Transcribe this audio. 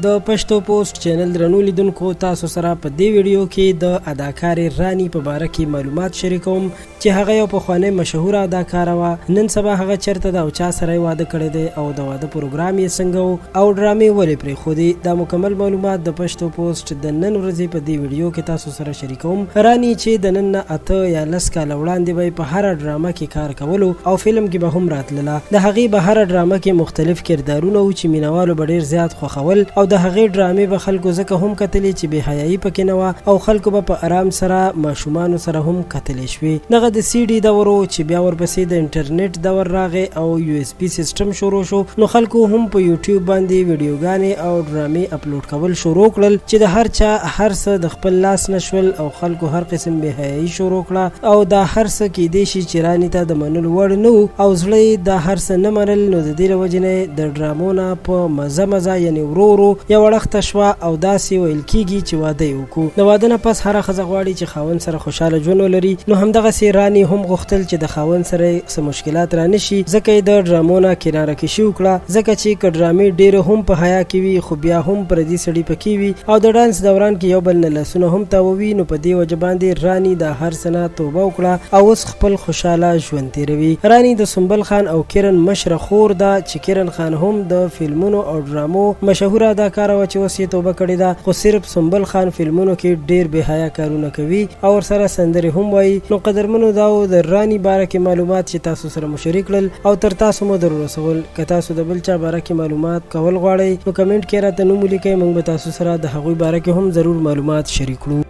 د پښتو پوسټ چینل درنو لیدونکو تاسو سره په دې ویډیو کې د اداکارې رانی په باره کې معلومات شریکوم چې هغه یو پخوانی مشهور اداکاره وه. نن سبا هغه چیرته ده او چا سره یې واده کړی دی او د واده پروګرام یې څنګه و او ډرامې ولې پرېښودې. دا مکمل معلومات د پښتو پوسټ د نن ورځې په دې ویډیو کې تاسو سره شریکوم. رانی چې د نن نه 8 یا 10 کاله وړاندې به په هره ډرامه کې کار کولو او فلم کې به هم راتلله. د هغې به هره ډرامه کې مختلف کردارونه و چې مینوالو به ډېر زیات خوښول او د هغې ډرامې به خلکو ځکه هم کتلې چې بې حیایي پکې نه وه او خلکو به په آرام سره ماشومانو سره هم کتلې شوې. دغه د سی ډي دور و چې بیا ورپسې د انټرنیټ دور راغی او یو اس بي سیسټم شروع شو، نو خلکو هم په یوټیوب باندې ویډیوګانې او ډرامې اپلوډ کول شروع کړل چې د هر چا هر څه د خپل لاس نشول او خلکو هر قسم بې حیایي شروع کړه او دا هر څه کیدای شي چې رانی ته د منلو وړ نه و او زړه یې دا هر څه نه منل. نو د دې له وجې نه د ډرامو نه په مزه یعنې ورو ورو یو وړښته شوه او داسې ویل کېږي چې واده یې وکړو. د واده نه پس هره ښځه غواړي چې خاوند سره خوشحاله ژوند ولري، نو همدغسې رانی هم غوښتل چې د خاوند سره یې څه مشکلات را نه شي، ځکه یې د ډرامو نه کناره کشي وکړه. ځکه چې که ډرامې ډېرې هم په حیا کې وي خو بیا هم پردي سړي پکې وي او د ډانس دوران کې یو بل نه لاسونه هم تاووي، نو په دې وجه باندې رانی د هر څه نه توبه وکړه او اوس خپل خوشحاله ژوند تېروي. رانی د سنبل خان او کرن مشره خور ده چې کرن خان هم د فلمونو او ډرامو مشهور اداکاره وه چې اوس یې توبه کړې ده، خو صرف سنبل خان فلمونو کې ډېر بې حیا کارونه کوي او ورسره سندرې هم وایي. نو قدرمنو دا و د رانی باره کې معلومات چې تاسو سره مو شریک کړل او تر تاسو مو در ورسول. که تاسو د بل چا باره کې معلومات کول غواړئ نو کمنټ کې راته نوم ولیکئ، موږ به تاسو سره د هغوی باره کې هم ضرور معلومات شریک کړو.